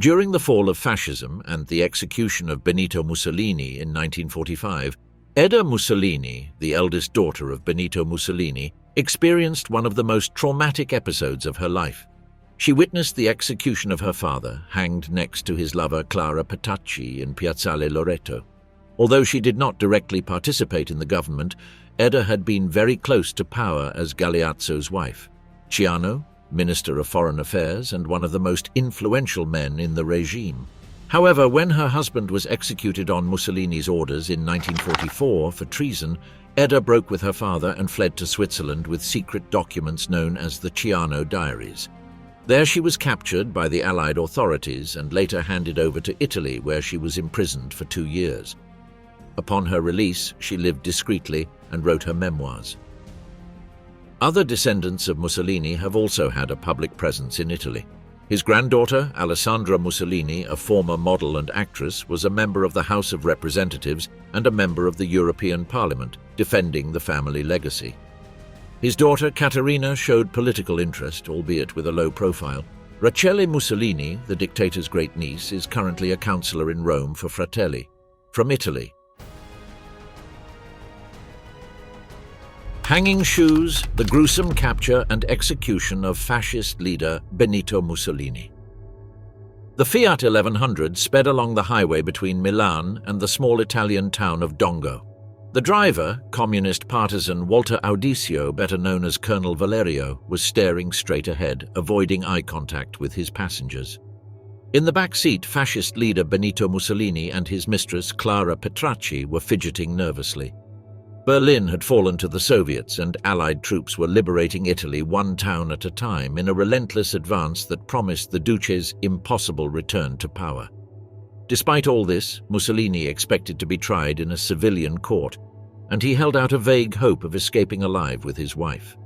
During the fall of fascism and the execution of Benito Mussolini in 1945, Eda Mussolini, the eldest daughter of Benito Mussolini, experienced one of the most traumatic episodes of her life. She witnessed the execution of her father, hanged next to his lover Clara Petacci in Piazzale Loreto. Although she did not directly participate in the government, Eda had been very close to power as Galeazzo's wife. Ciano, Minister of Foreign Affairs and one of the most influential men in the regime. However, when her husband was executed on Mussolini's orders in 1944 for treason, Eda broke with her father and fled to Switzerland with secret documents known as the Ciano Diaries. There she was captured by the Allied authorities and later handed over to Italy, where she was imprisoned for 2 years. Upon her release, she lived discreetly and wrote her memoirs. Other descendants of Mussolini have also had a public presence in Italy. His granddaughter, Alessandra Mussolini, a former model and actress, was a member of the House of Representatives and a member of the European Parliament, defending the family legacy. His daughter, Caterina, showed political interest, albeit with a low profile. Rachele Mussolini, the dictator's great-niece, is currently a councillor in Rome for Fratelli. From Italy. Hanging shoes, the gruesome capture and execution of fascist leader Benito Mussolini. The Fiat 1100 sped along the highway between Milan and the small Italian town of Dongo. The driver, communist partisan Walter Audicio, better known as Colonel Valerio, was staring straight ahead, avoiding eye contact with his passengers. In the back seat, fascist leader Benito Mussolini and his mistress Clara Petacci were fidgeting nervously. Berlin had fallen to the Soviets and Allied troops were liberating Italy one town at a time in a relentless advance that promised the Duce's impossible return to power. Despite all this, Mussolini expected to be tried in a civilian court, and he held out a vague hope of escaping alive with his wife.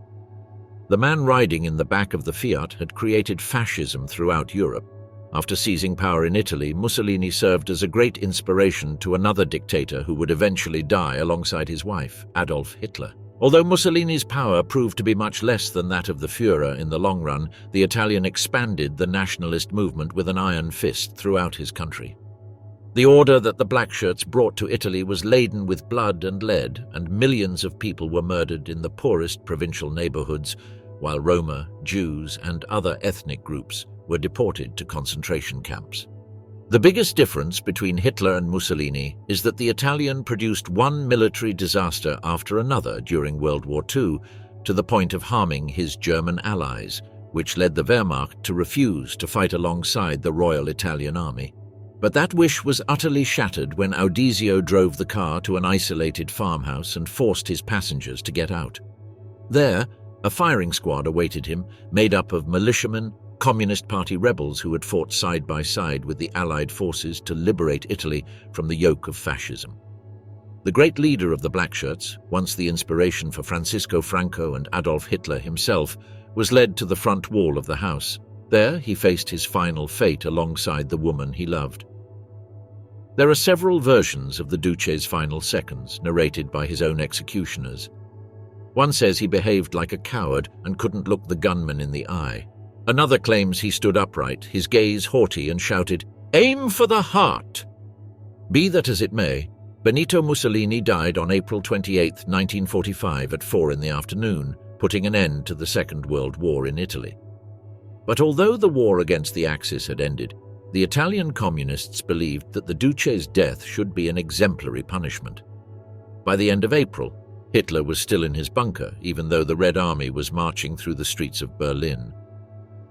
The man riding in the back of the Fiat had created fascism throughout Europe. After seizing power in Italy, Mussolini served as a great inspiration to another dictator who would eventually die alongside his wife, Adolf Hitler. Although Mussolini's power proved to be much less than that of the Führer in the long run, the Italian expanded the nationalist movement with an iron fist throughout his country. The order that the Blackshirts brought to Italy was laden with blood and lead, and millions of people were murdered in the poorest provincial neighborhoods, while Roma, Jews, and other ethnic groups were deported to concentration camps. The biggest difference between Hitler and Mussolini is that the Italian produced one military disaster after another during World War II, to the point of harming his German allies, which led the Wehrmacht to refuse to fight alongside the Royal Italian Army. But that wish was utterly shattered when Audicio drove the car to an isolated farmhouse and forced his passengers to get out. There, a firing squad awaited him, made up of militiamen, Communist Party rebels who had fought side by side with the Allied forces to liberate Italy from the yoke of fascism. The great leader of the Blackshirts, once the inspiration for Francisco Franco and Adolf Hitler himself, was led to the front wall of the house. There he faced his final fate alongside the woman he loved. There are several versions of the Duce's final seconds, narrated by his own executioners. One says he behaved like a coward and couldn't look the gunman in the eye. Another claims he stood upright, his gaze haughty, and shouted, "Aim for the heart!" Be that as it may, Benito Mussolini died on April 28, 1945 at 4 in the afternoon, putting an end to the Second World War in Italy. But although the war against the Axis had ended, the Italian communists believed that the Duce's death should be an exemplary punishment. By the end of April, Hitler was still in his bunker, even though the Red Army was marching through the streets of Berlin.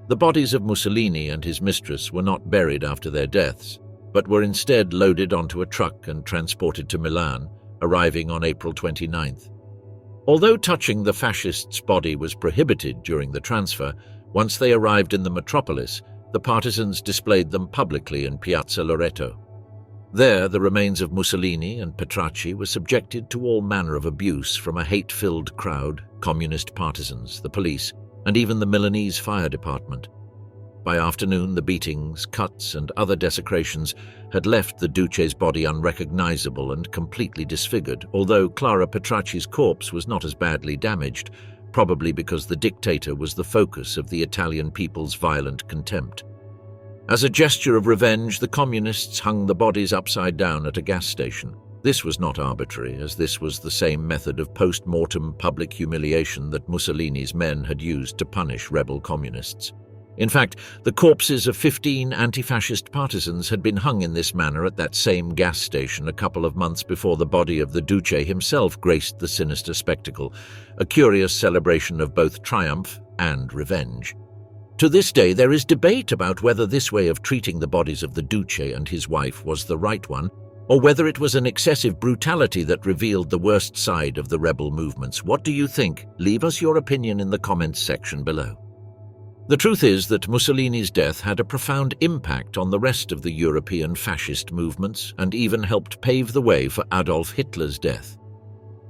The bodies of Mussolini and his mistress were not buried after their deaths, but were instead loaded onto a truck and transported to Milan, arriving on April 29th. Although touching the fascist's body was prohibited during the transfer, once they arrived in the metropolis, the partisans displayed them publicly in Piazza Loreto. There, the remains of Mussolini and Petacci were subjected to all manner of abuse from a hate-filled crowd, communist partisans, the police, and even the Milanese fire department. By afternoon, the beatings, cuts, and other desecrations had left the Duce's body unrecognizable and completely disfigured, although Clara Petacci's corpse was not as badly damaged, probably because the dictator was the focus of the Italian people's violent contempt. As a gesture of revenge, the communists hung the bodies upside down at a gas station. This was not arbitrary, as this was the same method of post-mortem public humiliation that Mussolini's men had used to punish rebel communists. In fact, the corpses of 15 anti-fascist partisans had been hung in this manner at that same gas station a couple of months before the body of the Duce himself graced the sinister spectacle, a curious celebration of both triumph and revenge. To this day, there is debate about whether this way of treating the bodies of the Duce and his wife was the right one, or whether it was an excessive brutality that revealed the worst side of the rebel movements. What do you think? Leave us your opinion in the comments section below. The truth is that Mussolini's death had a profound impact on the rest of the European fascist movements and even helped pave the way for Adolf Hitler's death.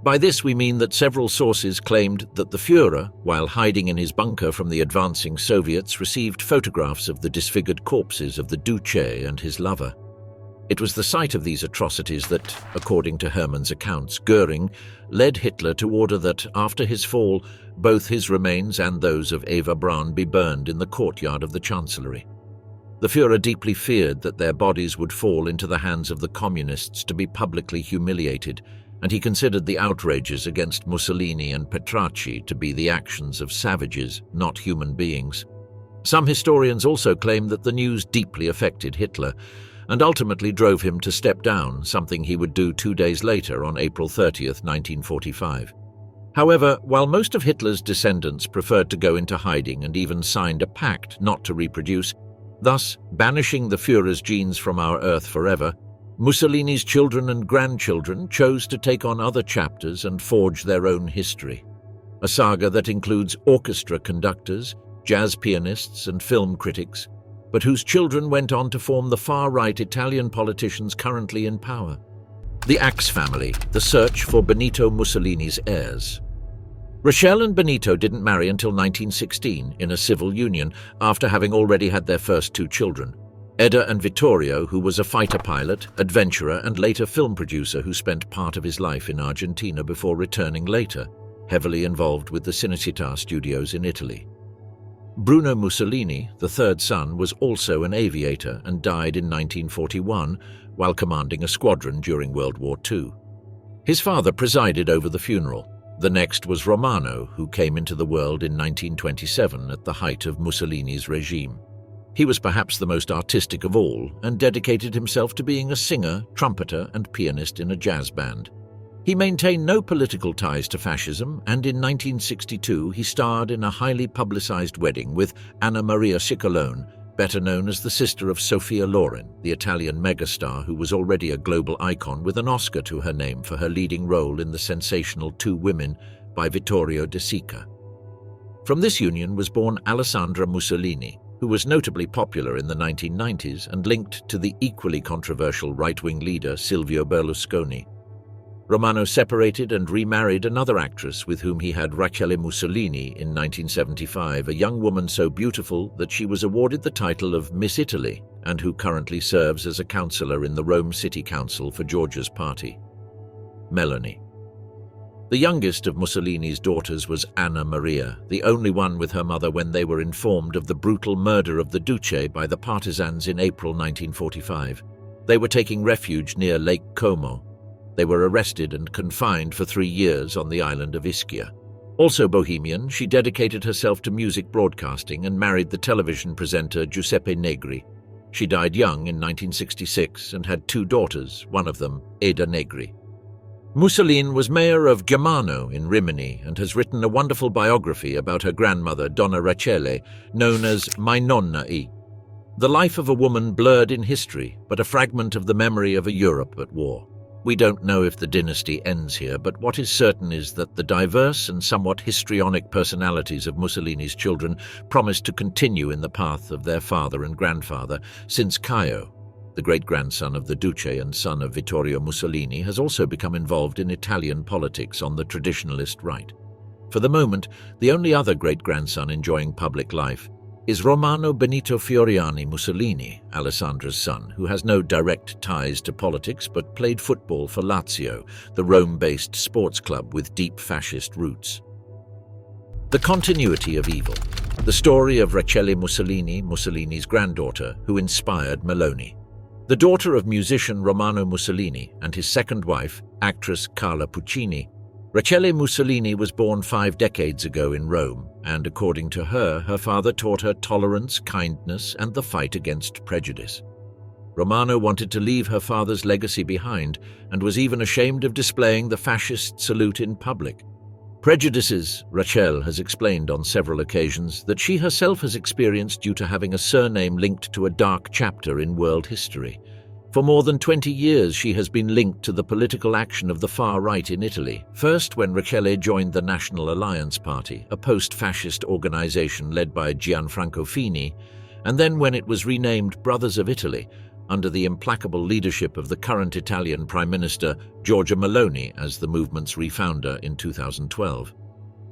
By this we mean that several sources claimed that the Führer, while hiding in his bunker from the advancing Soviets, received photographs of the disfigured corpses of the Duce and his lover. It was the sight of these atrocities that, according to Hermann's accounts, Göring led Hitler to order that, after his fall, both his remains and those of Eva Braun be burned in the courtyard of the Chancellery. The Führer deeply feared that their bodies would fall into the hands of the communists to be publicly humiliated, and he considered the outrages against Mussolini and Petracci to be the actions of savages, not human beings. Some historians also claim that the news deeply affected Hitler, and ultimately drove him to step down, something he would do 2 days later on April 30th, 1945. However, while most of Hitler's descendants preferred to go into hiding and even signed a pact not to reproduce, thus banishing the Führer's genes from our earth forever, Mussolini's children and grandchildren chose to take on other chapters and forge their own history. A saga that includes orchestra conductors, jazz pianists and film critics, but whose children went on to form the far-right Italian politicians currently in power. The Axe family, the search for Benito Mussolini's heirs. Rachele and Benito didn't marry until 1916 in a civil union after having already had their first 2 children. Edda and Vittorio, who was a fighter pilot, adventurer and later film producer who spent part of his life in Argentina before returning later, heavily involved with the Cinecittà studios in Italy. Bruno Mussolini, the third son, was also an aviator and died in 1941 while commanding a squadron during World War II. His father presided over the funeral. The next was Romano, who came into the world in 1927 at the height of Mussolini's regime. He was perhaps the most artistic of all and dedicated himself to being a singer, trumpeter, and pianist in a jazz band. He maintained no political ties to fascism, and in 1962 he starred in a highly publicized wedding with Anna Maria Ciccolone, better known as the sister of Sophia Loren, the Italian megastar who was already a global icon with an Oscar to her name for her leading role in the sensational Two Women by Vittorio De Sica. From this union was born Alessandra Mussolini, who was notably popular in the 1990s and linked to the equally controversial right-wing leader Silvio Berlusconi. Romano separated and remarried another actress with whom he had Rachele Mussolini in 1975, a young woman so beautiful that she was awarded the title of Miss Italy and who currently serves as a councillor in the Rome City Council for Giorgia's party. Melanie. The youngest of Mussolini's daughters was Anna Maria, the only one with her mother when they were informed of the brutal murder of the Duce by the partisans in April 1945. They were taking refuge near Lake Como. They were arrested and confined for 3 years on the island of Ischia. Also Bohemian, she dedicated herself to music broadcasting and married the television presenter Giuseppe Negri. She died young in 1966 and had 2 daughters, one of them, Ada Negri. Mussolini was mayor of Germano in Rimini and has written a wonderful biography about her grandmother, Donna Rachele, known as My Nonna I. The life of a woman blurred in history, but a fragment of the memory of a Europe at war. We don't know if the dynasty ends here, but what is certain is that the diverse and somewhat histrionic personalities of Mussolini's children promise to continue in the path of their father and grandfather, since Kaio, the great-grandson of the Duce and son of Vittorio Mussolini, has also become involved in Italian politics on the traditionalist right. For the moment, the only other great-grandson enjoying public life is Romano Benito Fioriani Mussolini, Alessandra's son, who has no direct ties to politics but played football for Lazio, the Rome-based sports club with deep fascist roots. The continuity of evil. the story of Rachele Mussolini, Mussolini's granddaughter, who inspired Meloni. The daughter of musician Romano Mussolini and his second wife, actress Carla Puccini, Rachele Mussolini was born 5 decades ago in Rome, and according to her, her father taught her tolerance, kindness, and the fight against prejudice. Romano wanted to leave her father's legacy behind and was even ashamed of displaying the fascist salute in public. Prejudices, Rachele has explained on several occasions, that she herself has experienced due to having a surname linked to a dark chapter in world history. For more than 20 years, she has been linked to the political action of the far right in Italy, first when Rachele joined the National Alliance Party, a post-fascist organization led by Gianfranco Fini, and then when it was renamed Brothers of Italy, under the implacable leadership of the current Italian Prime Minister Giorgia Meloni as the movement's refounder in 2012.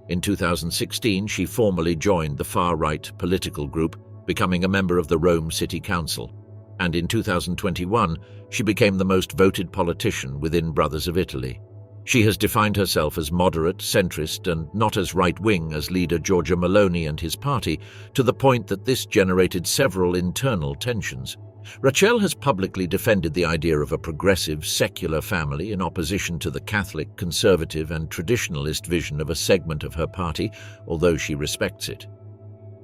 In 2016, she formally joined the far-right political group, becoming a member of the Rome City Council. And in 2021, she became the most voted politician within Brothers of Italy. She has defined herself as moderate, centrist, and not as right-wing as leader Giorgia Meloni and his party, to the point that this generated several internal tensions. Rachele has publicly defended the idea of a progressive, secular family in opposition to the Catholic, conservative, and traditionalist vision of a segment of her party, although she respects it.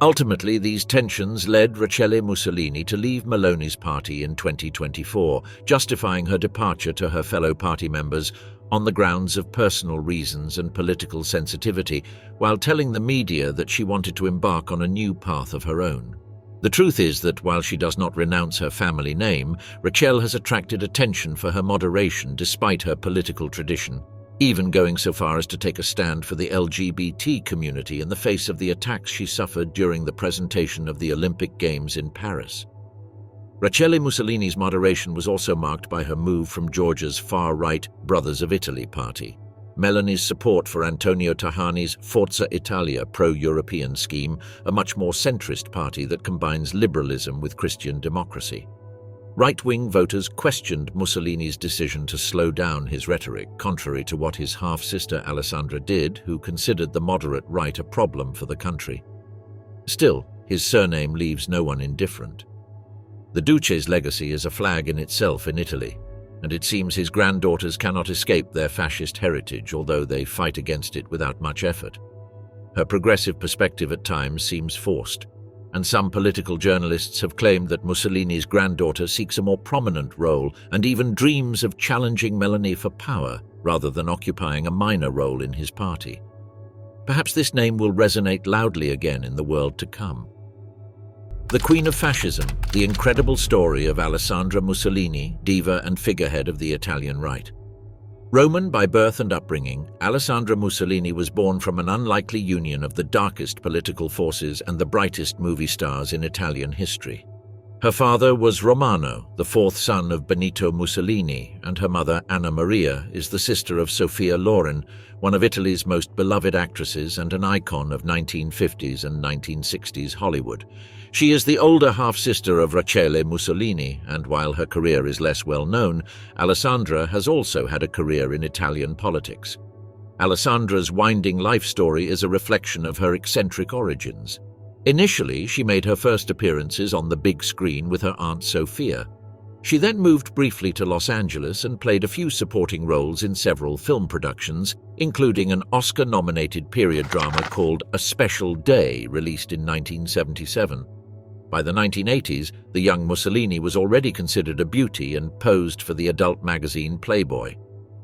Ultimately, these tensions led Rachele Mussolini to leave Meloni's party in 2024, justifying her departure to her fellow party members on the grounds of personal reasons and political sensitivity, while telling the media that she wanted to embark on a new path of her own. The truth is that while she does not renounce her family name, Rachele has attracted attention for her moderation despite her political tradition, even going so far as to take a stand for the LGBT community in the face of the attacks she suffered during the presentation of the Olympic Games in Paris. Rachele Mussolini's moderation was also marked by her move from Georgia's far-right Brothers of Italy party, Meloni's support for Antonio Tajani's Forza Italia pro-European scheme, a much more centrist party that combines liberalism with Christian democracy. Right-wing voters questioned Mussolini's decision to slow down his rhetoric, contrary to what his half-sister Alessandra did, who considered the moderate right a problem for the country. Still, his surname leaves no one indifferent. The Duce's legacy is a flag in itself in Italy, and it seems his granddaughters cannot escape their fascist heritage, although they fight against it without much effort. Her progressive perspective at times seems forced, and some political journalists have claimed that Mussolini's granddaughter seeks a more prominent role and even dreams of challenging Meloni for power rather than occupying a minor role in his party. Perhaps this name will resonate loudly again in the world to come. The Queen of Fascism, the incredible story of Alessandra Mussolini, diva and figurehead of the Italian right. Roman by birth and upbringing, Alessandra Mussolini was born from an unlikely union of the darkest political forces and the brightest movie stars in Italian history. Her father was Romano, the fourth son of Benito Mussolini, and her mother, Anna Maria, is the sister of Sophia Loren, one of Italy's most beloved actresses and an icon of 1950s and 1960s Hollywood. She is the older half-sister of Rachele Mussolini, and while her career is less well-known, Alessandra has also had a career in Italian politics. Alessandra's winding life story is a reflection of her eccentric origins. Initially, she made her first appearances on the big screen with her Aunt Sophia. She then moved briefly to Los Angeles and played a few supporting roles in several film productions, including an Oscar-nominated period drama called A Special Day, released in 1977. By the 1980s, the young Mussolini was already considered a beauty and posed for the adult magazine Playboy.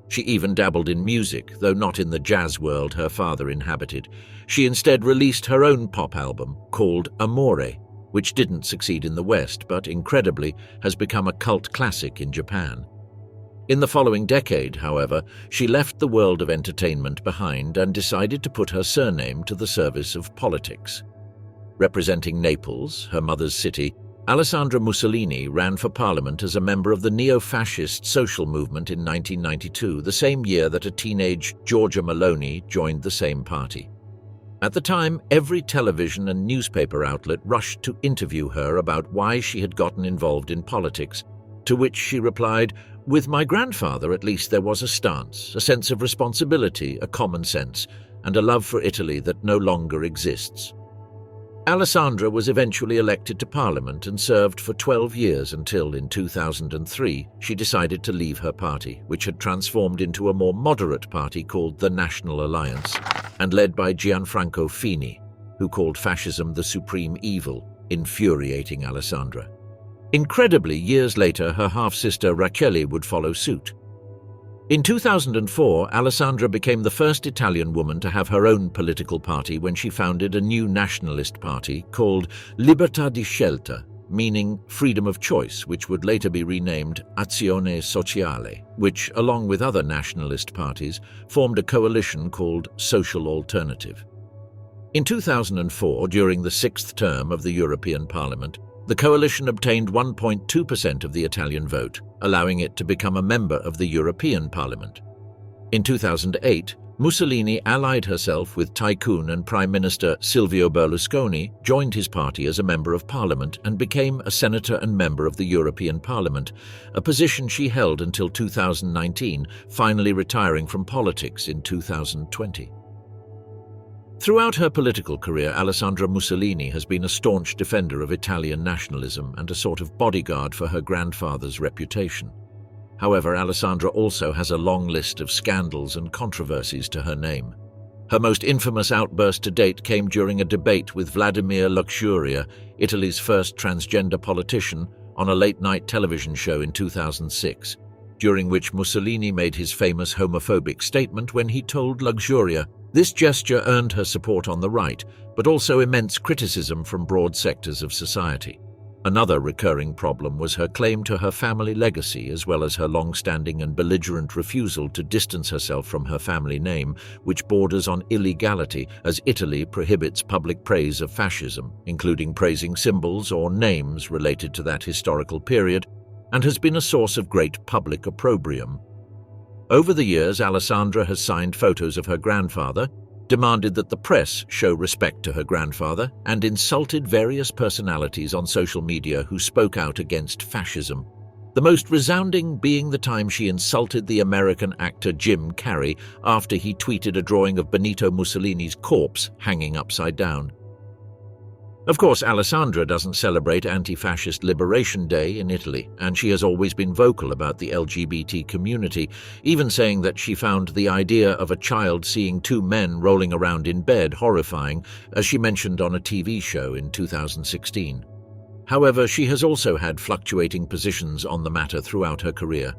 She even dabbled in music, though not in the jazz world her father inhabited. She instead released her own pop album called Amore, which didn't succeed in the West, but incredibly has become a cult classic in Japan. In the following decade, however, she left the world of entertainment behind and decided to put her surname to the service of politics. Representing Naples, her mother's city, Alessandra Mussolini ran for parliament as a member of the neo-fascist social movement in 1992, the same year that a teenage Giorgia Meloni joined the same party. At the time, every television and newspaper outlet rushed to interview her about why she had gotten involved in politics, to which she replied, "With my grandfather, at least there was a stance, a sense of responsibility, a common sense, and a love for Italy that no longer exists." Alessandra was eventually elected to Parliament and served for 12 years until, in 2003, she decided to leave her party, which had transformed into a more moderate party called the National Alliance, and led by Gianfranco Fini, who called fascism the supreme evil, infuriating Alessandra. Incredibly, years later, her half-sister Rachele would follow suit. In 2004, Alessandra became the first Italian woman to have her own political party when she founded a new nationalist party called Libertà di Scelta, meaning freedom of choice, which would later be renamed Azione Sociale, which, along with other nationalist parties, formed a coalition called Social Alternative. In 2004, during the sixth term of the European Parliament, the coalition obtained 1.2% of the Italian vote, allowing it to become a member of the European Parliament. In 2008, Mussolini allied herself with tycoon and Prime Minister Silvio Berlusconi, joined his party as a member of Parliament, and became a senator and member of the European Parliament, a position she held until 2019, finally retiring from politics in 2020. Throughout her political career, Alessandra Mussolini has been a staunch defender of Italian nationalism and a sort of bodyguard for her grandfather's reputation. However, Alessandra also has a long list of scandals and controversies to her name. Her most infamous outburst to date came during a debate with Vladimir Luxuria, Italy's first transgender politician, on a late-night television show in 2006, during which Mussolini made his famous homophobic statement when he told Luxuria, "This gesture earned her support on the right, but also immense criticism from broad sectors of society." Another recurring problem was her claim to her family legacy, as well as her long-standing and belligerent refusal to distance herself from her family name, which borders on illegality, as Italy prohibits public praise of fascism, including praising symbols or names related to that historical period, and has been a source of great public opprobrium. Over the years, Alessandra has signed photos of her grandfather, demanded that the press show respect to her grandfather, and insulted various personalities on social media who spoke out against fascism. The most resounding being the time she insulted the American actor Jim Carrey after he tweeted a drawing of Benito Mussolini's corpse hanging upside down. Of course, Alessandra doesn't celebrate Anti-Fascist Liberation Day in Italy, and she has always been vocal about the LGBT community, even saying that she found the idea of a child seeing two men rolling around in bed horrifying, as she mentioned on a TV show in 2016. However, she has also had fluctuating positions on the matter throughout her career.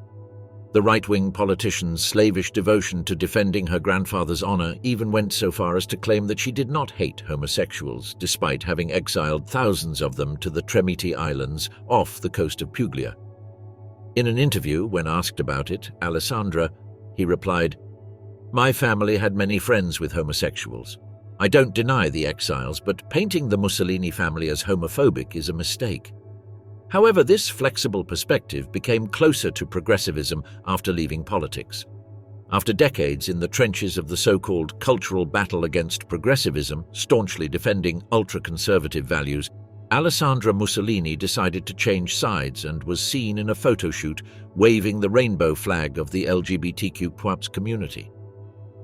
The right-wing politician's slavish devotion to defending her grandfather's honor even went so far as to claim that she did not hate homosexuals, despite having exiled thousands of them to the Tremiti Islands off the coast of Puglia. In an interview, when asked about it, he replied, "My family had many friends with homosexuals. I don't deny the exiles, but painting the Mussolini family as homophobic is a mistake." However, this flexible perspective became closer to progressivism after leaving politics. After decades in the trenches of the so-called cultural battle against progressivism, staunchly defending ultra-conservative values, Alessandra Mussolini decided to change sides and was seen in a photo shoot waving the rainbow flag of the LGBTQ+ community.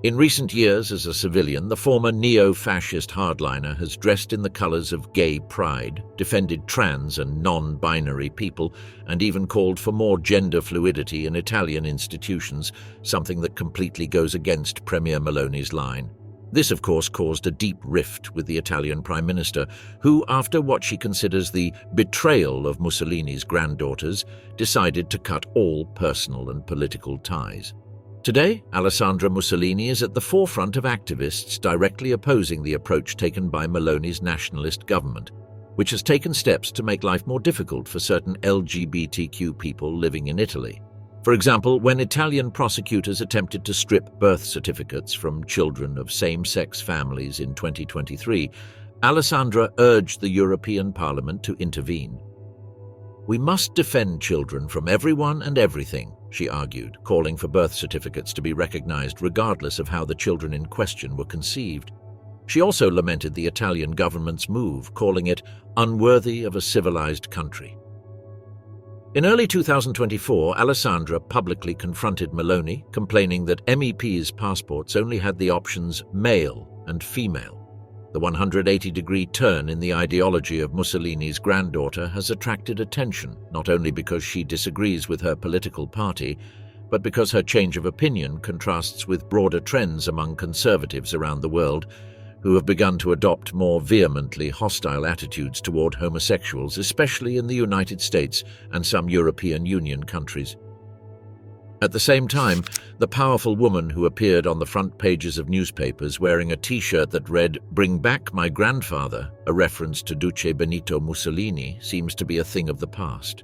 In recent years, as a civilian, the former neo-fascist hardliner has dressed in the colors of gay pride, defended trans and non-binary people, and even called for more gender fluidity in Italian institutions, something that completely goes against Premier Meloni's line. This, of course, caused a deep rift with the Italian Prime Minister, who, after what she considers the betrayal of Mussolini's granddaughters, decided to cut all personal and political ties. Today, Alessandra Mussolini is at the forefront of activists directly opposing the approach taken by Meloni's nationalist government, which has taken steps to make life more difficult for certain LGBTQ people living in Italy. For example, when Italian prosecutors attempted to strip birth certificates from children of same-sex families in 2023, Alessandra urged the European Parliament to intervene. "We must defend children from everyone and everything," she argued, calling for birth certificates to be recognized regardless of how the children in question were conceived. She also lamented the Italian government's move, calling it unworthy of a civilized country. In early 2024, Alessandra publicly confronted Meloni, complaining that MEPs' passports only had the options male and female. The 180-degree turn in the ideology of Mussolini's granddaughter has attracted attention, not only because she disagrees with her political party, but because her change of opinion contrasts with broader trends among conservatives around the world, who have begun to adopt more vehemently hostile attitudes toward homosexuals, especially in the United States and some European Union countries. At the same time, the powerful woman who appeared on the front pages of newspapers wearing a T-shirt that read, "Bring back my grandfather," a reference to Duce Benito Mussolini, seems to be a thing of the past.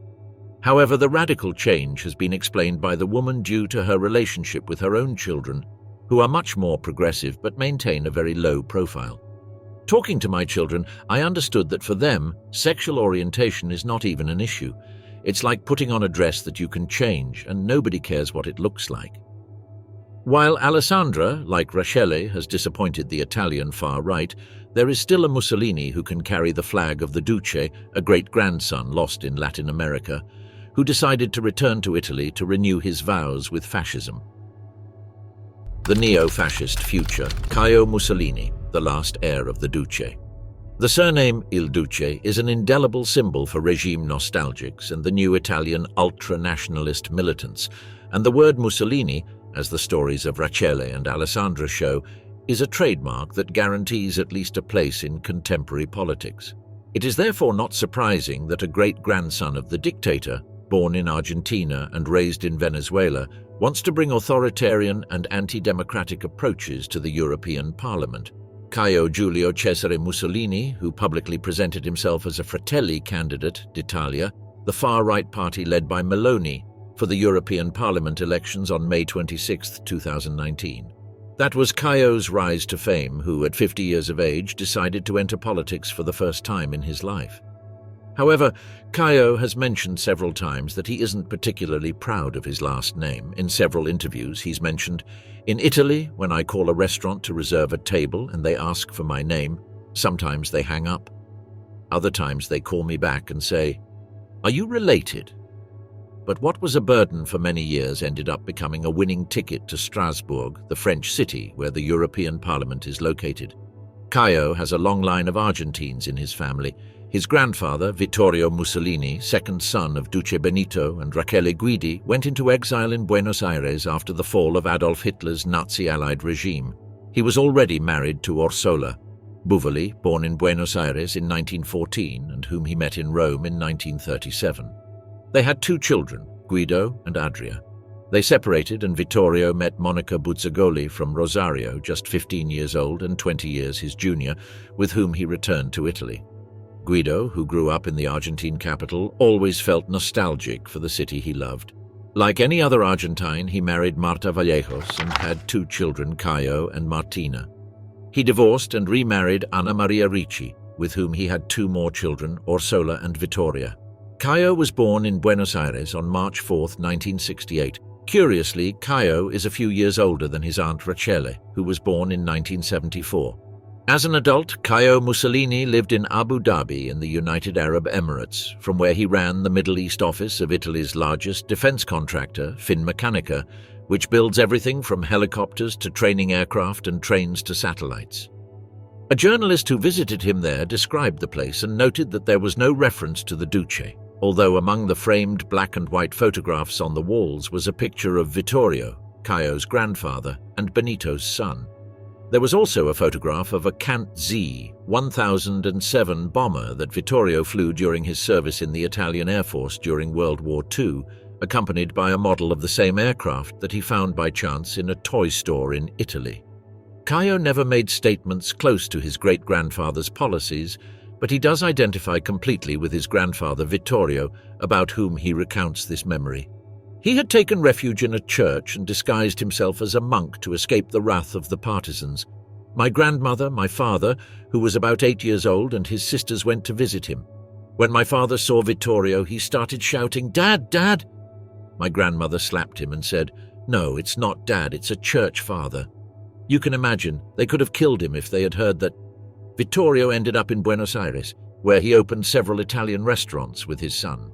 However, the radical change has been explained by the woman due to her relationship with her own children, who are much more progressive but maintain a very low profile. Talking to my children, I understood that for them, sexual orientation is not even an issue. It's like putting on a dress that you can change, and nobody cares what it looks like. While Alessandra, like Rachele, has disappointed the Italian far right, there is still a Mussolini who can carry the flag of the Duce, a great-grandson lost in Latin America, who decided to return to Italy to renew his vows with fascism. The neo-fascist future, Kaio Mussolini, the last heir of the Duce. The surname Il Duce is an indelible symbol for regime nostalgics and the new Italian ultra-nationalist militants, and the word Mussolini, as the stories of Rachele and Alessandra show, is a trademark that guarantees at least a place in contemporary politics. It is therefore not surprising that a great-grandson of the dictator, born in Argentina and raised in Venezuela, wants to bring authoritarian and anti-democratic approaches to the European Parliament. Caio Giulio Cesare Mussolini, who publicly presented himself as a Fratelli candidate d'Italia, the far-right party led by Meloni, for the European Parliament elections on May 26, 2019. That was Caio's rise to fame, who, at 50 years of age, decided to enter politics for the first time in his life. However, Caio has mentioned several times that he isn't particularly proud of his last name. In several interviews, he's mentioned, "In Italy, when I call a restaurant to reserve a table and they ask for my name, sometimes they hang up. Other times they call me back and say, 'Are you related?' But what was a burden for many years ended up becoming a winning ticket to Strasbourg, the French city where the European Parliament is located. Caio has a long line of Argentines in his family. His grandfather, Vittorio Mussolini, second son of Duce Benito and Rachele Guidi, went into exile in Buenos Aires after the fall of Adolf Hitler's Nazi-allied regime. He was already married to Orsola Buvoli, born in Buenos Aires in 1914 and whom he met in Rome in 1937. They had 2 children, Guido and Adria. They separated and Vittorio met Monica Buzzagoli from Rosario, just 15 years old and 20 years his junior, with whom he returned to Italy. Guido, who grew up in the Argentine capital, always felt nostalgic for the city he loved. Like any other Argentine, he married Marta Vallejos and had 2 children, Caio and Martina. He divorced and remarried Anna Maria Ricci, with whom he had 2 more children, Orsola and Vittoria. Caio was born in Buenos Aires on March 4, 1968. Curiously, Caio is a few years older than his aunt Rachele, who was born in 1974. As an adult, Caio Mussolini lived in Abu Dhabi in the United Arab Emirates, from where he ran the Middle East office of Italy's largest defense contractor, Finmeccanica, which builds everything from helicopters to training aircraft and trains to satellites. A journalist who visited him there described the place and noted that there was no reference to the Duce, although among the framed black and white photographs on the walls was a picture of Vittorio, Caio's grandfather, and Benito's son. There was also a photograph of a Kant Z 1007 bomber that Vittorio flew during his service in the Italian Air Force during World War II, accompanied by a model of the same aircraft that he found by chance in a toy store in Italy. Caio never made statements close to his great-grandfather's policies, but he does identify completely with his grandfather Vittorio, about whom he recounts this memory. He had taken refuge in a church and disguised himself as a monk to escape the wrath of the partisans. My grandmother, my father, who was about 8 years old, and his sisters went to visit him. When my father saw Vittorio, he started shouting, "Dad, Dad!" My grandmother slapped him and said, "No, it's not Dad, it's a church father." You can imagine, they could have killed him if they had heard that. Vittorio ended up in Buenos Aires, where he opened several Italian restaurants with his son.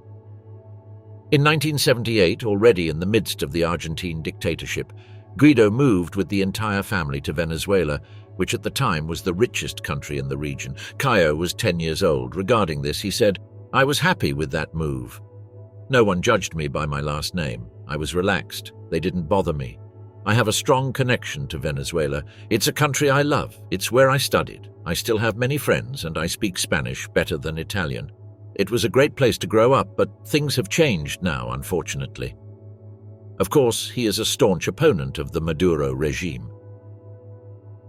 In 1978, already in the midst of the Argentine dictatorship, Guido moved with the entire family to Venezuela, which at the time was the richest country in the region. Kaio was 10 years old. Regarding this, he said, "I was happy with that move. No one judged me by my last name. I was relaxed. They didn't bother me. I have a strong connection to Venezuela. It's a country I love. It's where I studied. I still have many friends, and I speak Spanish better than Italian. It was a great place to grow up, but things have changed now, unfortunately." Of course, he is a staunch opponent of the Maduro regime.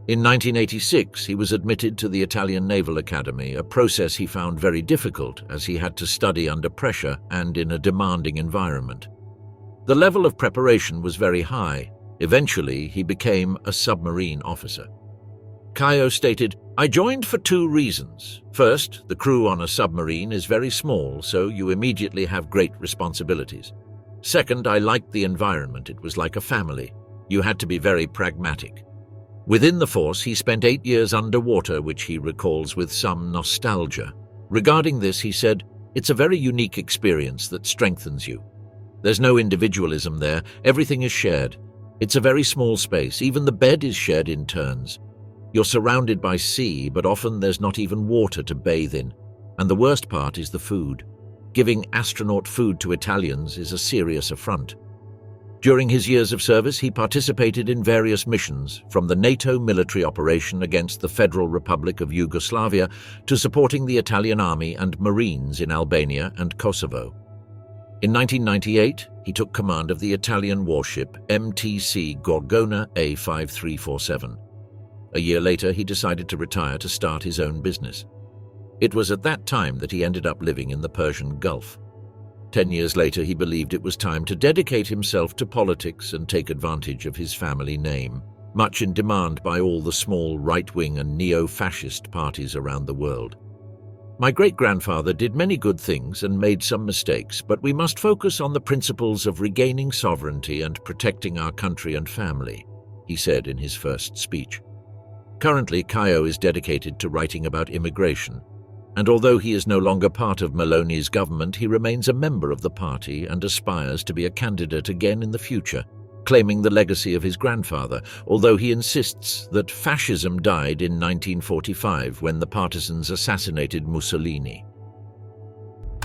In 1986, he was admitted to the Italian Naval Academy, a process he found very difficult as he had to study under pressure and in a demanding environment. The level of preparation was very high. Eventually, he became a submarine officer. Kaio stated, "I joined for 2 reasons. First, the crew on a submarine is very small, so you immediately have great responsibilities. Second, I liked the environment. It was like a family. You had to be very pragmatic." Within the force, he spent 8 years underwater, which he recalls with some nostalgia. Regarding this, he said, "It's a very unique experience that strengthens you. There's no individualism there. Everything is shared. It's a very small space. Even the bed is shared in turns. You're surrounded by sea, but often there's not even water to bathe in. And the worst part is the food. Giving astronaut food to Italians is a serious affront." During his years of service, he participated in various missions, from the NATO military operation against the Federal Republic of Yugoslavia to supporting the Italian army and Marines in Albania and Kosovo. In 1998, he took command of the Italian warship MTC Gorgona A5347. A year later, he decided to retire to start his own business. It was at that time that he ended up living in the Persian Gulf. 10 years later, he believed it was time to dedicate himself to politics and take advantage of his family name, much in demand by all the small right-wing and neo-fascist parties around the world. "My great-grandfather did many good things and made some mistakes, but we must focus on the principles of regaining sovereignty and protecting our country and family," he said in his first speech. Currently, Kaio is dedicated to writing about immigration, and although he is no longer part of Mussolini's government, he remains a member of the party and aspires to be a candidate again in the future, claiming the legacy of his grandfather, although he insists that fascism died in 1945 when the partisans assassinated Mussolini.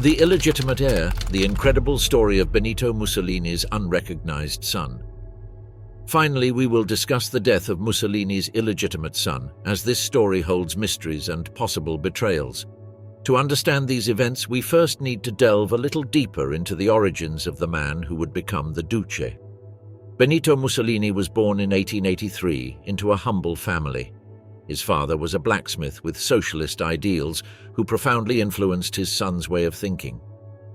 The illegitimate heir, the incredible story of Benito Mussolini's unrecognized son. Finally, we will discuss the death of Mussolini's illegitimate son, as this story holds mysteries and possible betrayals. To understand these events, we first need to delve a little deeper into the origins of the man who would become the Duce. Benito Mussolini was born in 1883 into a humble family. His father was a blacksmith with socialist ideals who profoundly influenced his son's way of thinking.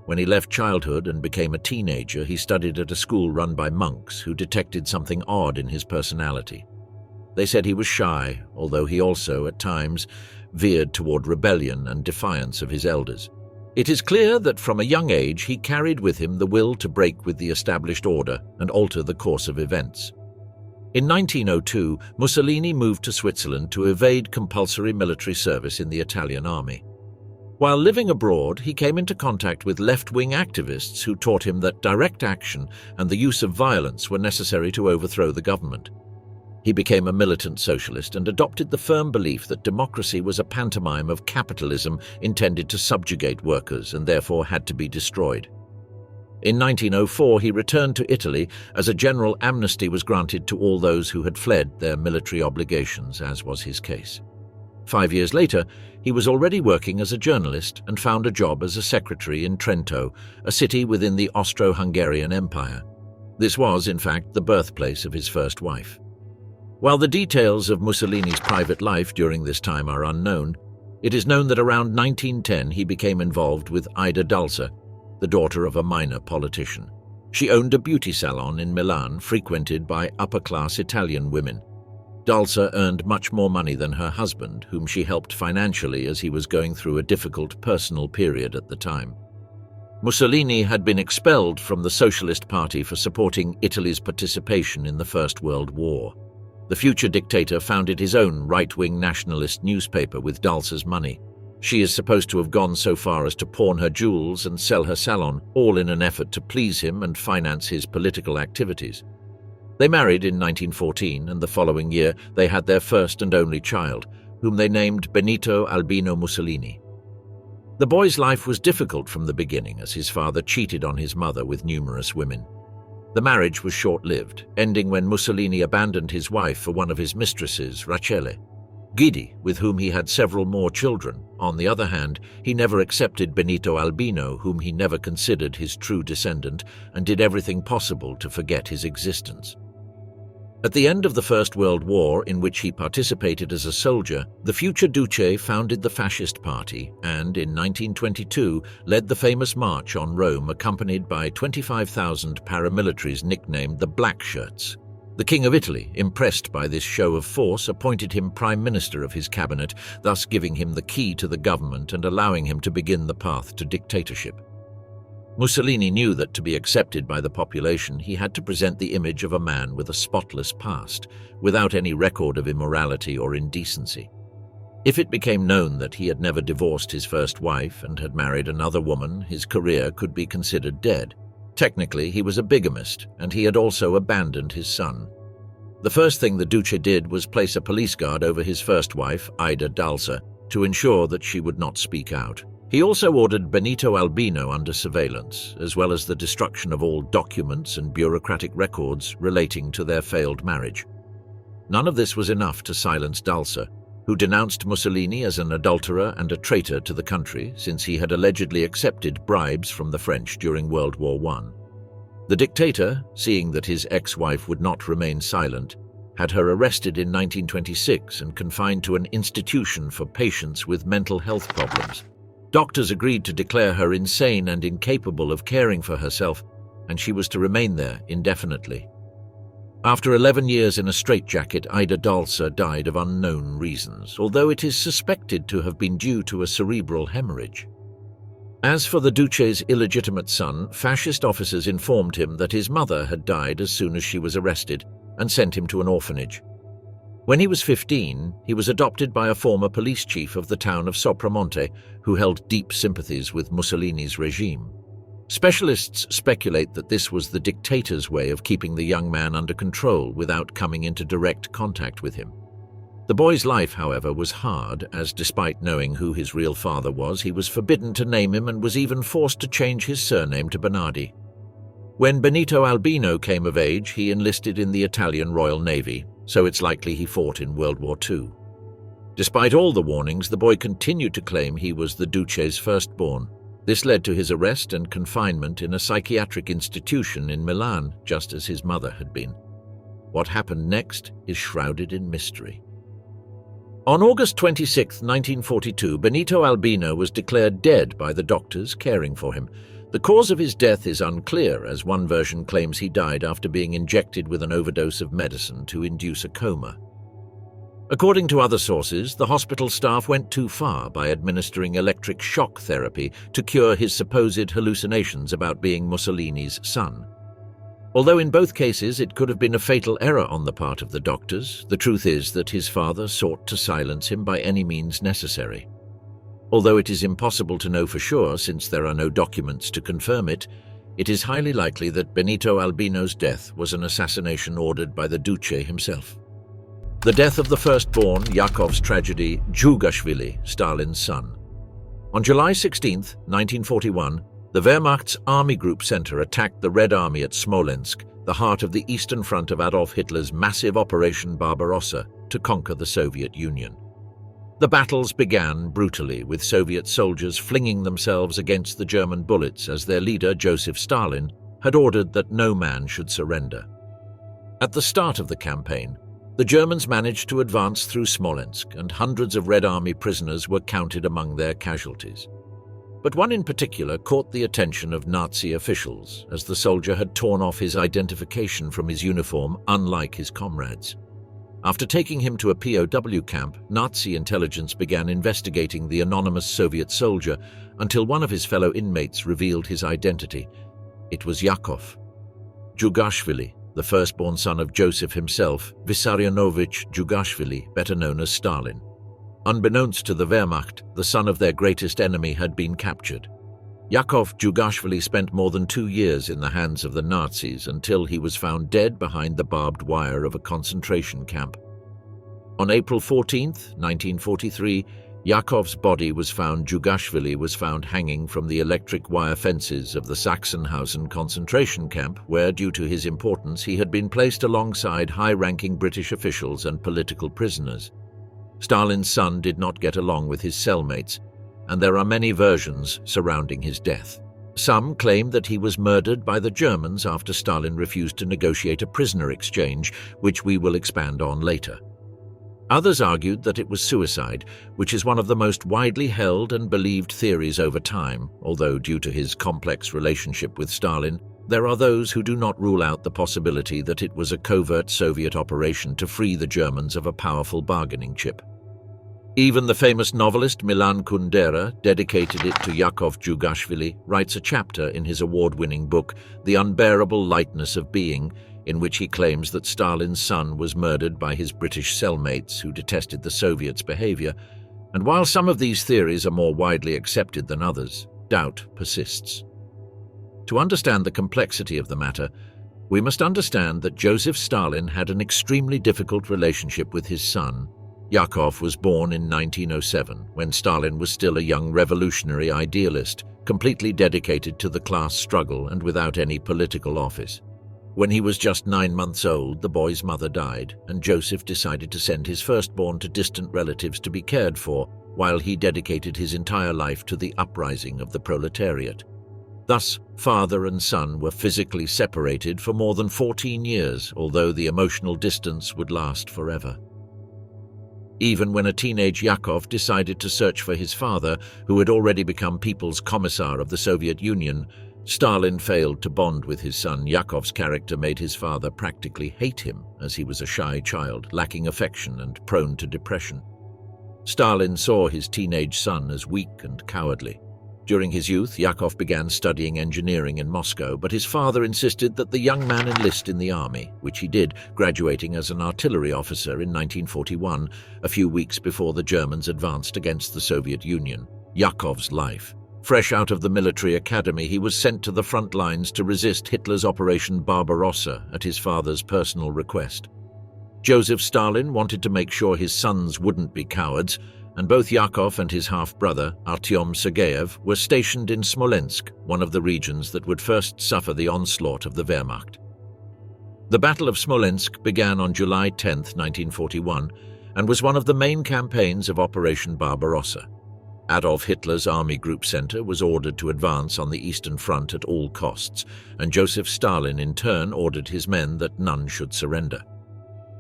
When he left childhood and became a teenager, he studied at a school run by monks who detected something odd in his personality. They said he was shy, although he also, at times, veered toward rebellion and defiance of his elders. It is clear that from a young age he carried with him the will to break with the established order and alter the course of events. In 1902, Mussolini moved to Switzerland to evade compulsory military service in the Italian army. While living abroad, he came into contact with left-wing activists who taught him that direct action and the use of violence were necessary to overthrow the government. He became a militant socialist and adopted the firm belief that democracy was a pantomime of capitalism intended to subjugate workers and therefore had to be destroyed. In 1904, he returned to Italy as a general amnesty was granted to all those who had fled their military obligations, as was his case. 5 years later, he was already working as a journalist and found a job as a secretary in Trento, a city within the Austro-Hungarian Empire. This was, in fact, the birthplace of his first wife. While the details of Mussolini's private life during this time are unknown, it is known that around 1910 he became involved with Ida Dulce, the daughter of a minor politician. She owned a beauty salon in Milan frequented by upper-class Italian women. Dulce earned much more money than her husband, whom she helped financially as he was going through a difficult personal period at the time. Mussolini had been expelled from the Socialist Party for supporting Italy's participation in the First World War. The future dictator founded his own right-wing nationalist newspaper with Dulce's money. She is supposed to have gone so far as to pawn her jewels and sell her salon, all in an effort to please him and finance his political activities. They married in 1914, and the following year they had their first and only child, whom they named Benito Albino Mussolini. The boy's life was difficult from the beginning, as his father cheated on his mother with numerous women. The marriage was short-lived, ending when Mussolini abandoned his wife for one of his mistresses, Rachele. Guidi, with whom he had several more children. On the other hand, he never accepted Benito Albino, whom he never considered his true descendant, and did everything possible to forget his existence. At the end of the First World War, in which he participated as a soldier, the future Duce founded the Fascist Party and, in 1922, led the famous march on Rome accompanied by 25,000 paramilitaries nicknamed the Black Shirts. The King of Italy, impressed by this show of force, appointed him Prime Minister of his cabinet, thus giving him the key to the government and allowing him to begin the path to dictatorship. Mussolini knew that to be accepted by the population, he had to present the image of a man with a spotless past, without any record of immorality or indecency. If it became known that he had never divorced his first wife and had married another woman, his career could be considered dead. Technically, he was a bigamist, and he had also abandoned his son. The first thing the Duce did was place a police guard over his first wife, Ida Dalsa, to ensure that she would not speak out. He also ordered Benito Albino under surveillance, as well as the destruction of all documents and bureaucratic records relating to their failed marriage. None of this was enough to silence Dalsa, who denounced Mussolini as an adulterer and a traitor to the country since he had allegedly accepted bribes from the French during World War I. The dictator, seeing that his ex-wife would not remain silent, had her arrested in 1926 and confined to an institution for patients with mental health problems. Doctors agreed to declare her insane and incapable of caring for herself, and she was to remain there indefinitely. After 11 years in a straitjacket, Ida Dalsa died of unknown reasons, although it is suspected to have been due to a cerebral hemorrhage. As for the Duce's illegitimate son, fascist officers informed him that his mother had died as soon as she was arrested and sent him to an orphanage. When he was 15, he was adopted by a former police chief of the town of Sopramonte, who held deep sympathies with Mussolini's regime. Specialists speculate that this was the dictator's way of keeping the young man under control without coming into direct contact with him. The boy's life, however, was hard, as despite knowing who his real father was, he was forbidden to name him and was even forced to change his surname to Bernardi. When Benito Albino came of age, he enlisted in the Italian Royal Navy, so it's likely he fought in World War II. Despite all the warnings, the boy continued to claim he was the Duce's firstborn. This led to his arrest and confinement in a psychiatric institution in Milan, just as his mother had been. What happened next is shrouded in mystery. On August 26, 1942, Benito Albino was declared dead by the doctors caring for him. The cause of his death is unclear, as one version claims he died after being injected with an overdose of medicine to induce a coma. According to other sources, the hospital staff went too far by administering electric shock therapy to cure his supposed hallucinations about being Mussolini's son. Although in both cases it could have been a fatal error on the part of the doctors, the truth is that his father sought to silence him by any means necessary. Although it is impossible to know for sure since there are no documents to confirm it, it is highly likely that Benito Albino's death was an assassination ordered by the Duce himself. The death of the firstborn, Yakov's tragedy, Djougashvili, Stalin's son. On July 16, 1941, the Wehrmacht's Army Group Center attacked the Red Army at Smolensk, the heart of the eastern front of Adolf Hitler's massive Operation Barbarossa to conquer the Soviet Union. The battles began brutally, with Soviet soldiers flinging themselves against the German bullets as their leader, Joseph Stalin, had ordered that no man should surrender. At the start of the campaign, the Germans managed to advance through Smolensk, and hundreds of Red Army prisoners were counted among their casualties. But one in particular caught the attention of Nazi officials, as the soldier had torn off his identification from his uniform, unlike his comrades. After taking him to a POW camp, Nazi intelligence began investigating the anonymous Soviet soldier until one of his fellow inmates revealed his identity. It was Yakov. Djougashvili, the firstborn son of Joseph himself, Vissarionovich Djougashvili, better known as Stalin. Unbeknownst to the Wehrmacht, the son of their greatest enemy had been captured. Yakov Jugashvili spent more than 2 years in the hands of the Nazis until he was found dead behind the barbed wire of a concentration camp. On April 14, 1943, Yakov's body was found. Jugashvili was found hanging from the electric wire fences of the Sachsenhausen concentration camp, where, due to his importance, he had been placed alongside high-ranking British officials and political prisoners. Stalin's son did not get along with his cellmates, and there are many versions surrounding his death. Some claim that he was murdered by the Germans after Stalin refused to negotiate a prisoner exchange, which we will expand on later. Others argued that it was suicide, which is one of the most widely held and believed theories over time, although due to his complex relationship with Stalin, there are those who do not rule out the possibility that it was a covert Soviet operation to free the Germans of a powerful bargaining chip. Even the famous novelist Milan Kundera, dedicated it to Yakov Jugashvili, writes a chapter in his award-winning book, The Unbearable Lightness of Being, in which he claims that Stalin's son was murdered by his British cellmates who detested the Soviets' behavior, and while some of these theories are more widely accepted than others, doubt persists. To understand the complexity of the matter, we must understand that Joseph Stalin had an extremely difficult relationship with his son. Yakov was born in 1907, when Stalin was still a young revolutionary idealist, completely dedicated to the class struggle and without any political office. When he was just 9 months old, the boy's mother died, and Joseph decided to send his firstborn to distant relatives to be cared for, while he dedicated his entire life to the uprising of the proletariat. Thus, father and son were physically separated for more than 14 years, although the emotional distance would last forever. Even when a teenage Yakov decided to search for his father, who had already become People's Commissar of the Soviet Union, Stalin failed to bond with his son. Yakov's character made his father practically hate him, as he was a shy child, lacking affection and prone to depression. Stalin saw his teenage son as weak and cowardly. During his youth, Yakov began studying engineering in Moscow, but his father insisted that the young man enlist in the army, which he did, graduating as an artillery officer in 1941, a few weeks before the Germans advanced against the Soviet Union. Yakov's life. Fresh out of the military academy, he was sent to the front lines to resist Hitler's Operation Barbarossa at his father's personal request. Joseph Stalin wanted to make sure his sons wouldn't be cowards, and both Yakov and his half-brother, Artyom Sergeyev, were stationed in Smolensk, one of the regions that would first suffer the onslaught of the Wehrmacht. The Battle of Smolensk began on July 10, 1941, and was one of the main campaigns of Operation Barbarossa. Adolf Hitler's Army Group Center was ordered to advance on the Eastern Front at all costs, and Joseph Stalin in turn ordered his men that none should surrender.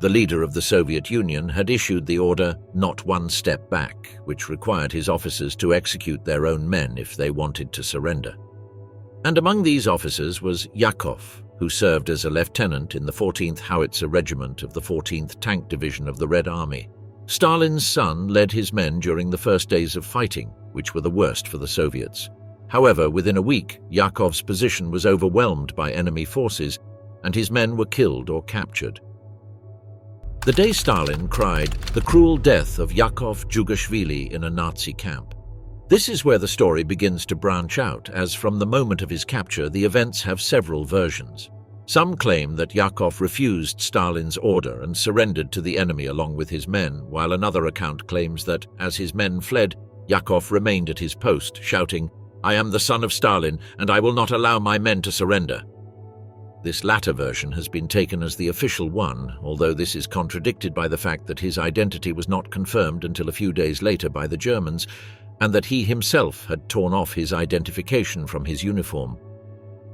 The leader of the Soviet Union had issued the order "not one step back," which required his officers to execute their own men if they wanted to surrender. And among these officers was Yakov, who served as a lieutenant in the 14th Howitzer Regiment of the 14th Tank Division of the Red Army. Stalin's son led his men during the first days of fighting, which were the worst for the Soviets. However, within a week, Yakov's position was overwhelmed by enemy forces, and his men were killed or captured. The day Stalin cried, "The cruel death of Yakov Jugashvili in a Nazi camp." This is where the story begins to branch out, as from the moment of his capture, the events have several versions. Some claim that Yakov refused Stalin's order and surrendered to the enemy along with his men, while another account claims that, as his men fled, Yakov remained at his post, shouting, "I am the son of Stalin, and I will not allow my men to surrender." This latter version has been taken as the official one, although this is contradicted by the fact that his identity was not confirmed until a few days later by the Germans, and that he himself had torn off his identification from his uniform.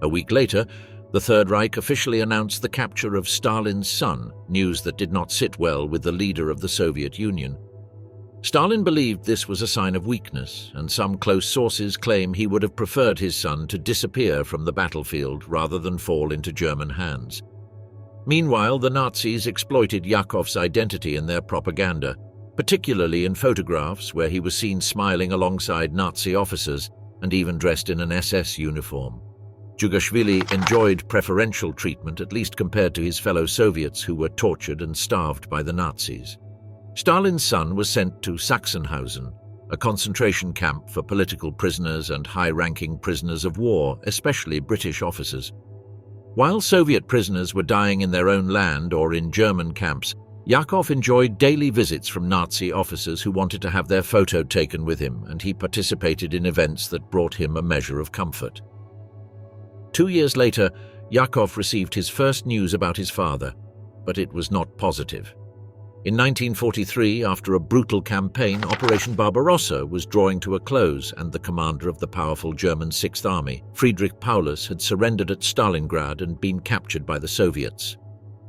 A week later, the Third Reich officially announced the capture of Stalin's son, news that did not sit well with the leader of the Soviet Union. Stalin believed this was a sign of weakness, and some close sources claim he would have preferred his son to disappear from the battlefield rather than fall into German hands. Meanwhile, the Nazis exploited Yakov's identity in their propaganda, particularly in photographs where he was seen smiling alongside Nazi officers and even dressed in an SS uniform. Jugashvili enjoyed preferential treatment, at least compared to his fellow Soviets who were tortured and starved by the Nazis. Stalin's son was sent to Sachsenhausen, a concentration camp for political prisoners and high-ranking prisoners of war, especially British officers. While Soviet prisoners were dying in their own land or in German camps, Yakov enjoyed daily visits from Nazi officers who wanted to have their photo taken with him, and he participated in events that brought him a measure of comfort. 2 years later, Yakov received his first news about his father, but it was not positive. In 1943, after a brutal campaign, Operation Barbarossa was drawing to a close, and the commander of the powerful German Sixth Army, Friedrich Paulus, had surrendered at Stalingrad and been captured by the Soviets.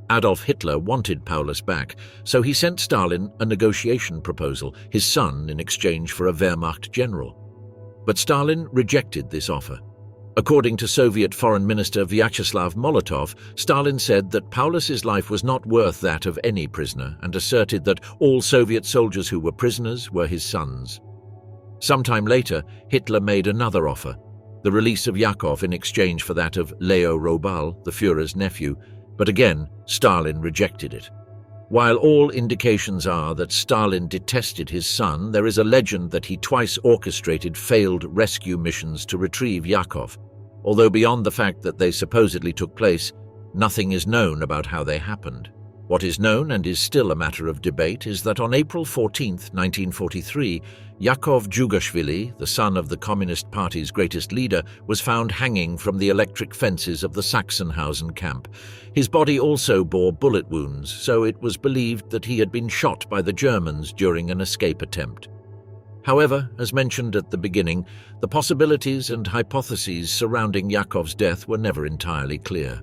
Adolf Hitler wanted Paulus back, so he sent Stalin a negotiation proposal, his son in exchange for a Wehrmacht general. But Stalin rejected this offer. According to Soviet Foreign Minister Vyacheslav Molotov, Stalin said that Paulus's life was not worth that of any prisoner and asserted that all Soviet soldiers who were prisoners were his sons. Sometime later, Hitler made another offer, the release of Yakov in exchange for that of Leo Robal, the Führer's nephew, but again, Stalin rejected it. While all indications are that Stalin detested his son, there is a legend that he twice orchestrated failed rescue missions to retrieve Yakov. Although beyond the fact that they supposedly took place, nothing is known about how they happened. What is known, and is still a matter of debate, is that on April 14, 1943, Yakov Djugashvili, the son of the Communist Party's greatest leader, was found hanging from the electric fences of the Sachsenhausen camp. His body also bore bullet wounds, so it was believed that he had been shot by the Germans during an escape attempt. However, as mentioned at the beginning, the possibilities and hypotheses surrounding Yakov's death were never entirely clear.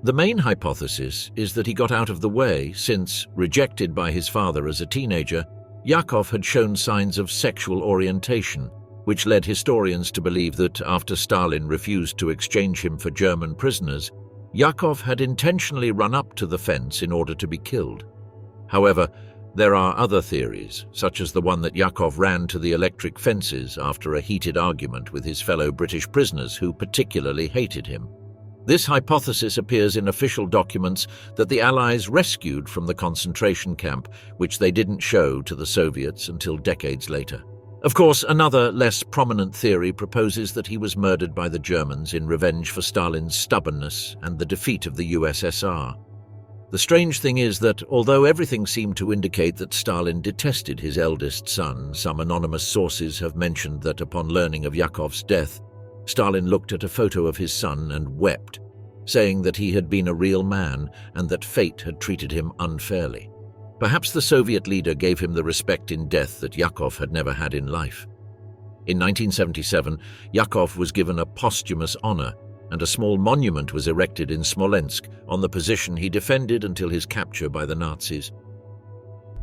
The main hypothesis is that he got out of the way since, rejected by his father as a teenager, Yakov had shown signs of sexual orientation, which led historians to believe that after Stalin refused to exchange him for German prisoners, Yakov had intentionally run up to the fence in order to be killed. However, there are other theories, such as the one that Yakov ran to the electric fences after a heated argument with his fellow British prisoners who particularly hated him. This hypothesis appears in official documents that the Allies rescued from the concentration camp, which they didn't show to the Soviets until decades later. Of course, another, less prominent theory proposes that he was murdered by the Germans in revenge for Stalin's stubbornness and the defeat of the USSR. The strange thing is that, although everything seemed to indicate that Stalin detested his eldest son, some anonymous sources have mentioned that upon learning of Yakov's death, Stalin looked at a photo of his son and wept, saying that he had been a real man and that fate had treated him unfairly. Perhaps the Soviet leader gave him the respect in death that Yakov had never had in life. In 1977, Yakov was given a posthumous honor, and a small monument was erected in Smolensk on the position he defended until his capture by the Nazis.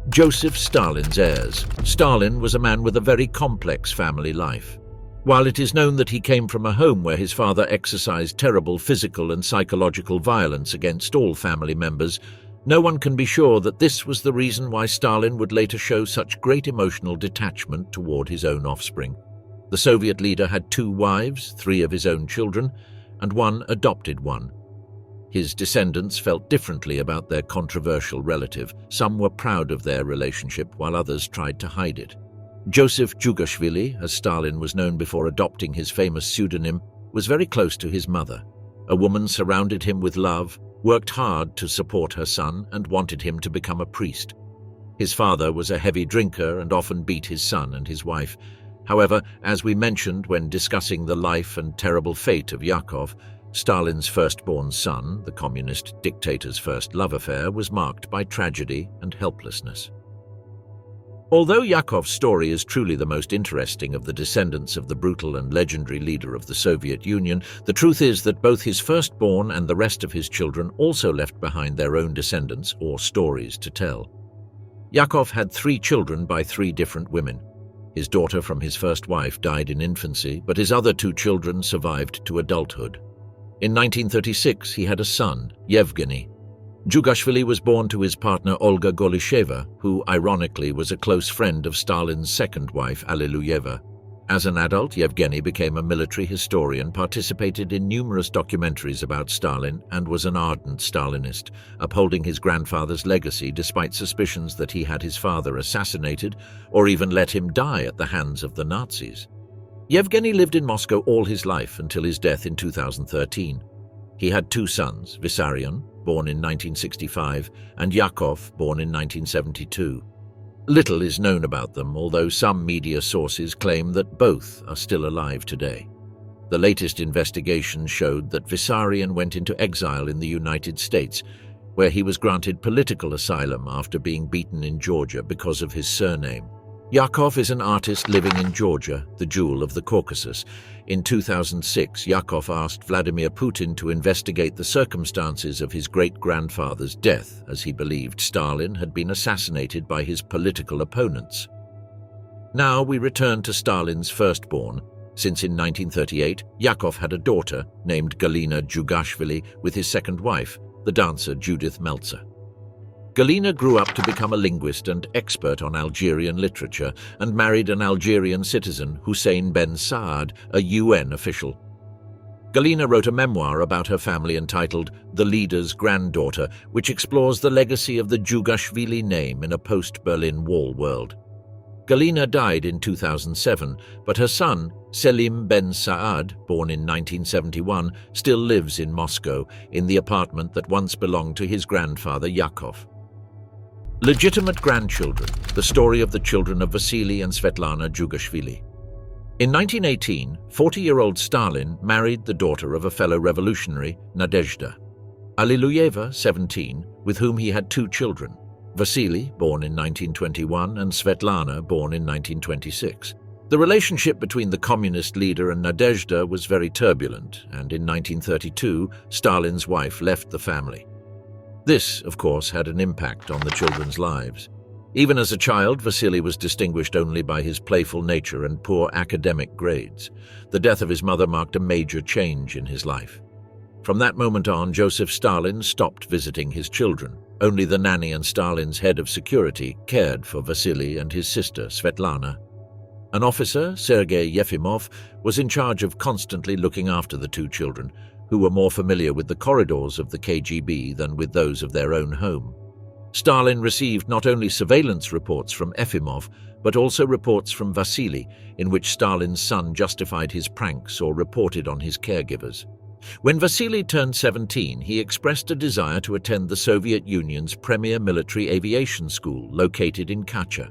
Joseph Stalin's heirs. Stalin was a man with a very complex family life. While it is known that he came from a home where his father exercised terrible physical and psychological violence against all family members, no one can be sure that this was the reason why Stalin would later show such great emotional detachment toward his own offspring. The Soviet leader had 2 wives, 3 of his own children, and 1 adopted one. His descendants felt differently about their controversial relative. Some were proud of their relationship, while others tried to hide it. Joseph Djugashvili, as Stalin was known before adopting his famous pseudonym, was very close to his mother. A woman surrounded him with love, worked hard to support her son, and wanted him to become a priest. His father was a heavy drinker and often beat his son and his wife. However, as we mentioned when discussing the life and terrible fate of Yakov, Stalin's firstborn son, the communist dictator's first love affair, was marked by tragedy and helplessness. Although Yakov's story is truly the most interesting of the descendants of the brutal and legendary leader of the Soviet Union, the truth is that both his firstborn and the rest of his children also left behind their own descendants or stories to tell. Yakov had 3 children by 3 different women. His daughter from his first wife died in infancy, but his other 2 children survived to adulthood. In 1936, he had a son, Yevgeny. Djugashvili was born to his partner Olga Golisheva, who ironically was a close friend of Stalin's second wife, Alliluyeva. As an adult, Yevgeny became a military historian, participated in numerous documentaries about Stalin, and was an ardent Stalinist, upholding his grandfather's legacy despite suspicions that he had his father assassinated or even let him die at the hands of the Nazis. Yevgeny lived in Moscow all his life until his death in 2013. He had two sons, Vissarion, born in 1965, and Yakov, born in 1972. Little is known about them, although some media sources claim that both are still alive today. The latest investigation showed that Vissarion went into exile in the United States, where he was granted political asylum after being beaten in Georgia because of his surname. Yakov is an artist living in Georgia, the jewel of the Caucasus. In 2006, Yakov asked Vladimir Putin to investigate the circumstances of his great-grandfather's death, as he believed Stalin had been assassinated by his political opponents. Now we return to Stalin's firstborn, since in 1938, Yakov had a daughter named Galina Djugashvili with his second wife, the dancer Judith Meltzer. Galina grew up to become a linguist and expert on Algerian literature and married an Algerian citizen, Hussein Ben Saad, a UN official. Galina wrote a memoir about her family entitled The Leader's Granddaughter, which explores the legacy of the Djugashvili name in a post-Berlin Wall world. Galina died in 2007, but her son, Selim Ben Saad, born in 1971, still lives in Moscow, in the apartment that once belonged to his grandfather Yakov. Legitimate grandchildren, the story of the children of Vasily and Svetlana Djugashvili. In 1918, 40-year-old Stalin married the daughter of a fellow revolutionary, Nadezhda Alliluyeva, 17, with whom he had two children, Vasily, born in 1921, and Svetlana, born in 1926. The relationship between the communist leader and Nadezhda was very turbulent, and in 1932, Stalin's wife left the family. This, of course, had an impact on the children's lives. Even as a child, Vasily was distinguished only by his playful nature and poor academic grades. The death of his mother marked a major change in his life. From that moment on, Joseph Stalin stopped visiting his children. Only the nanny and Stalin's head of security cared for Vasily and his sister, Svetlana. An officer, Sergei Yefimov, was in charge of constantly looking after the two children, who were more familiar with the corridors of the KGB than with those of their own home. Stalin received not only surveillance reports from Efimov, but also reports from Vasily, in which Stalin's son justified his pranks or reported on his caregivers. When Vasily turned 17, he expressed a desire to attend the Soviet Union's premier military aviation school located in Kacha.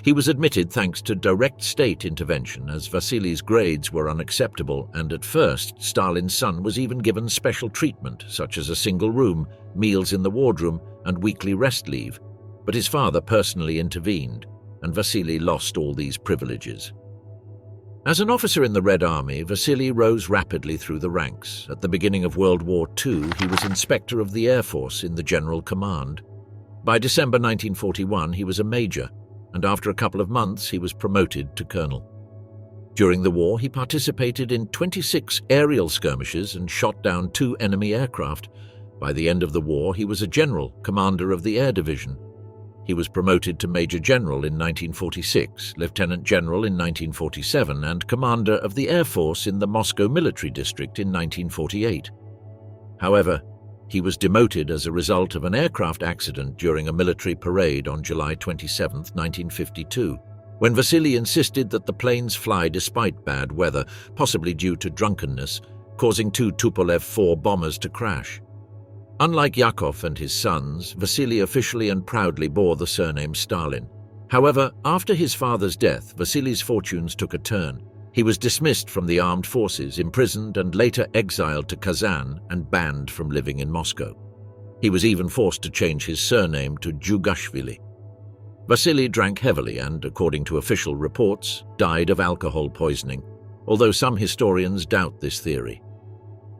He was admitted thanks to direct state intervention, as Vasily's grades were unacceptable, and at first Stalin's son was even given special treatment, such as a single room, meals in the wardroom, and weekly rest leave. But his father personally intervened, and Vasily lost all these privileges. As an officer in the Red Army, Vasily rose rapidly through the ranks. At the beginning of World War II, he was inspector of the Air Force in the General Command. By December 1941, he was a major, and after a couple of months he was promoted to colonel. During the war, he participated in 26 aerial skirmishes and shot down 2 enemy aircraft. By the end of the war, he was a general, commander of the Air Division. He was promoted to Major General in 1946, Lieutenant General in 1947, and Commander of the Air Force in the Moscow Military District in 1948. However, he was demoted as a result of an aircraft accident during a military parade on July 27, 1952, when Vasily insisted that the planes fly despite bad weather, possibly due to drunkenness, causing 2 Tupolev 4 bombers to crash. Unlike Yakov and his sons, Vasily officially and proudly bore the surname Stalin. However, after his father's death, Vasily's fortunes took a turn. He was dismissed from the armed forces, imprisoned, and later exiled to Kazan and banned from living in Moscow. He was even forced to change his surname to Djugashvili. Vasily drank heavily and, according to official reports, died of alcohol poisoning, although some historians doubt this theory.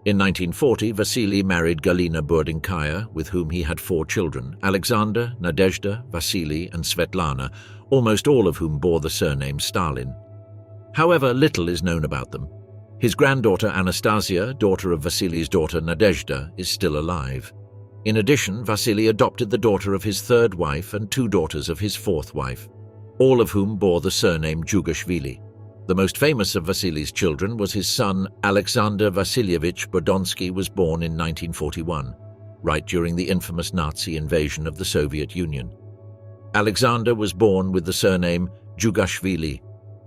In 1940, Vasily married Galina Burdinkaya, with whom he had 4 children, Alexander, Nadezhda, Vasily, and Svetlana, almost all of whom bore the surname Stalin. However, little is known about them. His granddaughter Anastasia, daughter of Vasily's daughter Nadezhda, is still alive. In addition, Vasily adopted the daughter of his 3rd wife and 2 daughters of his 4th wife, all of whom bore the surname Djugashvili. The most famous of Vasily's children was his son Alexander Vasilyevich Bodonsky, was born in 1941, right during the infamous Nazi invasion of the Soviet Union. Alexander was born with the surname Jugashvili,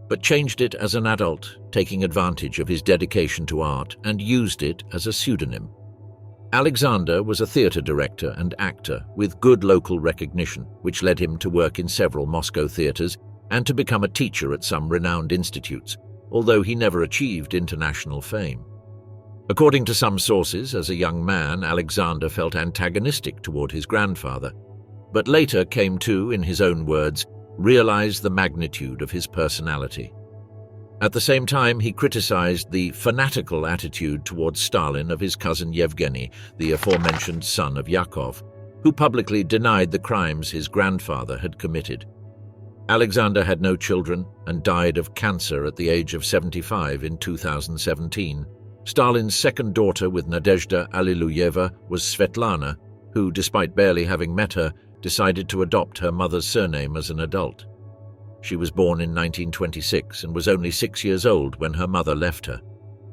but changed it as an adult, taking advantage of his dedication to art, and used it as a pseudonym. Alexander was a theatre director and actor with good local recognition, which led him to work in several Moscow theatres and to become a teacher at some renowned institutes, although he never achieved international fame. According to some sources, as a young man, Alexander felt antagonistic toward his grandfather, but later came to, in his own words, realize the magnitude of his personality. At the same time, he criticized the fanatical attitude towards Stalin of his cousin Yevgeny, the aforementioned son of Yakov, who publicly denied the crimes his grandfather had committed. Alexander had no children and died of cancer at the age of 75 in 2017. Stalin's second daughter with Nadezhda Alliluyeva was Svetlana, who, despite barely having met her, decided to adopt her mother's surname as an adult. She was born in 1926 and was only 6 years old when her mother left her.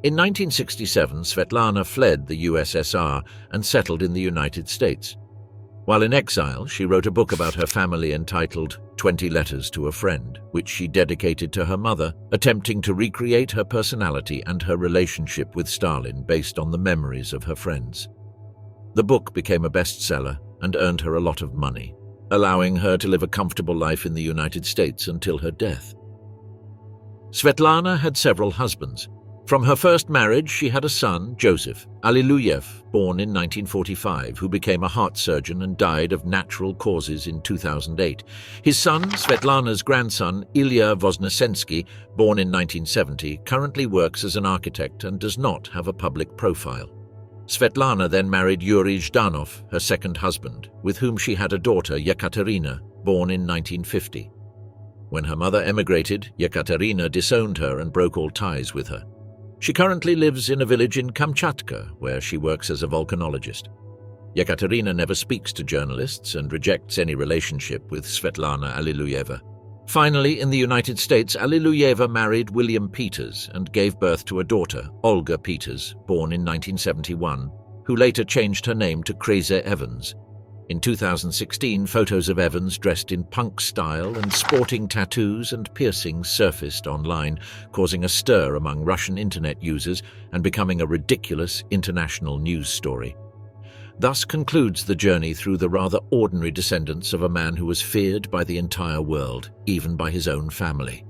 In 1967, Svetlana fled the USSR and settled in the United States. While in exile, she wrote a book about her family entitled 20 Letters to a Friend, which she dedicated to her mother, attempting to recreate her personality and her relationship with Stalin based on the memories of her friends. The book became a bestseller and earned her a lot of money, allowing her to live a comfortable life in the United States until her death. Svetlana had several husbands. From her first marriage, she had a son, Joseph Alliluyev, born in 1945, who became a heart surgeon and died of natural causes in 2008. His son, Svetlana's grandson, Ilya Voznesensky, born in 1970, currently works as an architect and does not have a public profile. Svetlana then married Yuri Zhdanov, her second husband, with whom she had a daughter, Yekaterina, born in 1950. When her mother emigrated, Yekaterina disowned her and broke all ties with her. She currently lives in a village in Kamchatka, where she works as a volcanologist. Yekaterina never speaks to journalists and rejects any relationship with Svetlana Alliluyeva. Finally, in the United States, Alliluyeva married William Peters and gave birth to a daughter, Olga Peters, born in 1971, who later changed her name to Kreze Evans. In 2016, photos of Evans dressed in punk style and sporting tattoos and piercings surfaced online, causing a stir among Russian internet users and becoming a ridiculous international news story. Thus concludes the journey through the rather ordinary descendants of a man who was feared by the entire world, even by his own family.